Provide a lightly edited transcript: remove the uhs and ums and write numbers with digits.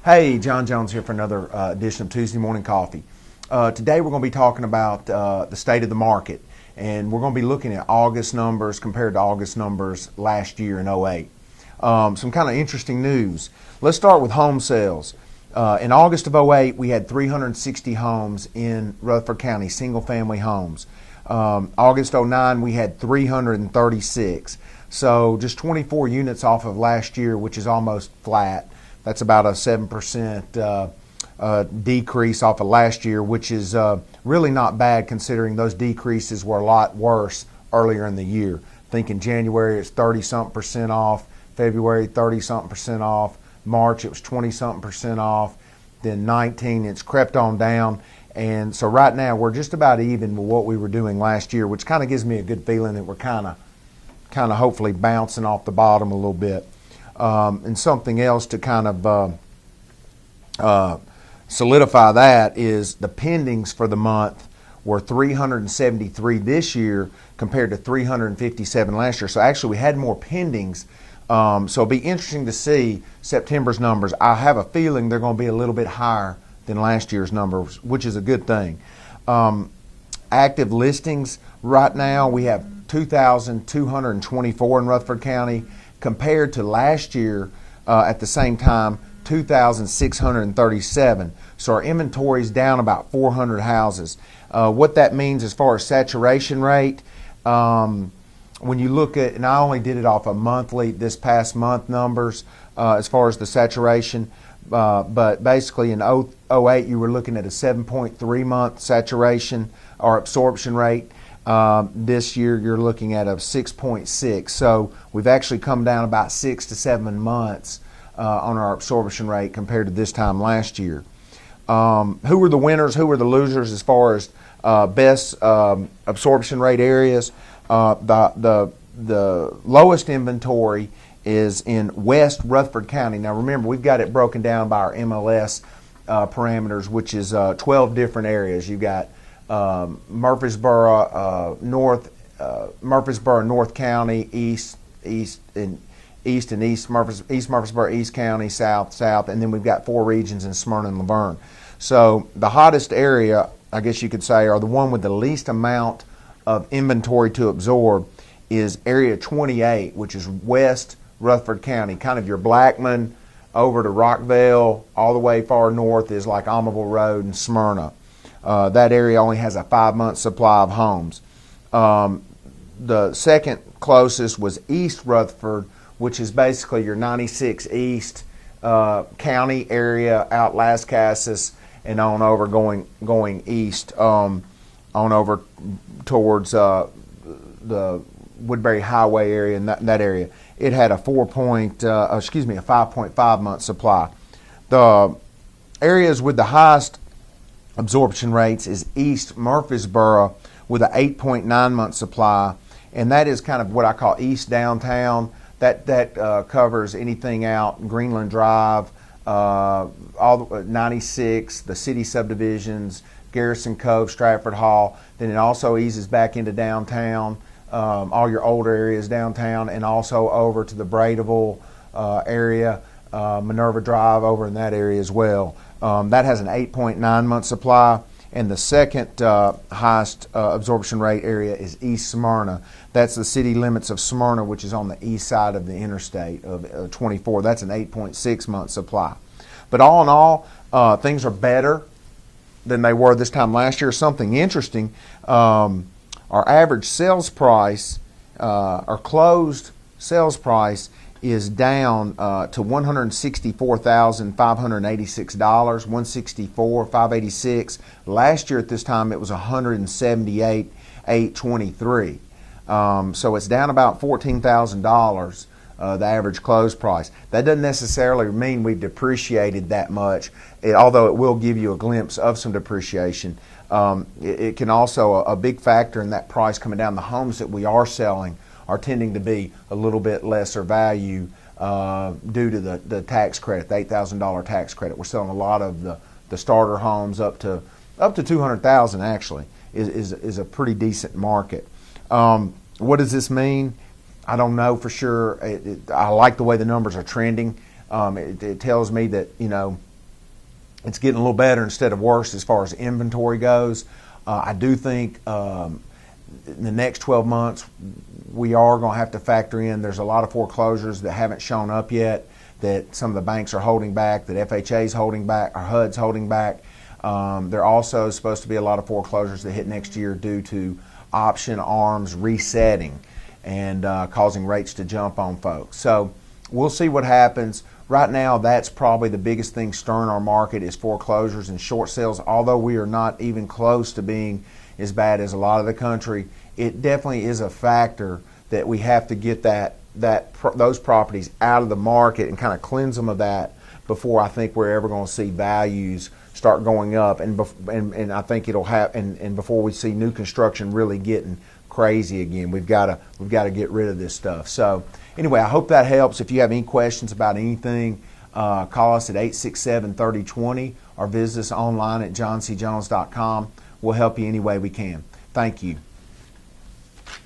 Hey, John Jones here for another edition of Tuesday Morning Coffee. Today we're going to be talking about the state of the market, and we're going to be looking at August numbers compared to August numbers last year in '08. Some kind of interesting news. Let's start with home sales. In August of '08, we had 360 homes in Rutherford County, single-family homes. August '09, we had 336. So just 24 units off of last year, which is almost flat. That's about a 7% decrease off of last year, which is really not bad considering those decreases were a lot worse earlier in the year. I think in January it's 30-something% off, February 30-something% off, March it was 20-something% off, then 19 it's crept on down, and so right now we're just about even with what we were doing last year, which kind of gives me a good feeling that we're kind of hopefully bouncing off the bottom a little bit. And something else to kind of solidify that is the pendings for the month were 373 this year compared to 357 last year. So actually we had more pendings. So it'll be interesting to see September's numbers. I have a feeling they're going to be a little bit higher than last year's numbers, which is a good thing. Active listings right now, we have 2,224 in Rutherford County, compared to last year at the same time, 2,637. So our inventory is down about 400 houses. What that means as far as saturation rate, when you look at, and I only did it off a monthly, this past month numbers as far as the saturation, but basically in '08 you were looking at a 7.3 month saturation or absorption rate. This year you're looking at a 6.6, so we've actually come down about 6 to 7 months on our absorption rate compared to this time last year. Who were the winners? Who were the losers as far as best absorption rate areas? The lowest inventory is in West Rutherford County. Now remember, we've got it broken down by our MLS parameters, which is 12 different areas. You got Murfreesboro North County, East Murfreesboro East County, South, and then we've got 4 regions in Smyrna and Laverne. So the hottest area, I guess you could say, or the one with the least amount of inventory to absorb is area 28, which is West Rutherford County, kind of your Blackman over to Rockville, all the way far north is like Almaville Road and Smyrna. That area only has a 5-month supply of homes. The second closest was East Rutherford, which is basically your 96 East County area, out Lascassas, and on over going east, on over towards the Woodbury Highway area and that area. It had a 5.5 month supply. The areas with the highest absorption rates is East Murfreesboro with an 8.9 month supply, and that is kind of what I call East Downtown. That covers anything out Greenland Drive, all the 96, the city subdivisions, Garrison Cove, Stratford Hall. Then it also eases back into downtown, all your older areas downtown, and also over to the Bradeville area, Minerva Drive over in that area as well. That has an 8.9 month supply, and the second highest absorption rate area is East Smyrna. That's the city limits of Smyrna, which is on the east side of the interstate of 24. That's an 8.6 month supply. But all in all, things are better than they were this time last year. Something interesting, our average sales price, our closed sales price, is down to $164,586, $164,586. Last year at this time it was $178,823. So it's down about $14,000, the average close price. That doesn't necessarily mean we've depreciated that much, although it will give you a glimpse of some depreciation. It can also, a big factor in that price coming down, the homes that we are selling are tending to be a little bit lesser value due to the tax credit, the $8,000 tax credit. We're selling a lot of the starter homes up to $200,000 actually is a pretty decent market. What does this mean? I don't know for sure. I like the way the numbers are trending. It tells me that, it's getting a little better instead of worse as far as inventory goes. I do think in the next 12 months we are going to have to factor in there's a lot of foreclosures that haven't shown up yet, that some of the banks are holding back, that FHA's holding back, or HUD's holding back. There are also supposed to be a lot of foreclosures that hit next year due to option arms resetting and causing rates to jump on folks. So we'll see what happens. Right now, that's probably the biggest thing stirring our market is foreclosures and short sales. Although we are not even close to being as bad as a lot of the country, it definitely is a factor that we have to get those properties out of the market and kind of cleanse them of that before I think we're ever going to see values start going up, and I think it'll happen, and before we see new construction really getting crazy again. We've got to get rid of this stuff. So anyway, I hope that helps. If you have any questions about anything, call us at 867-3020 or visit us online at johncjones.com. We'll help you any way we can. Thank you.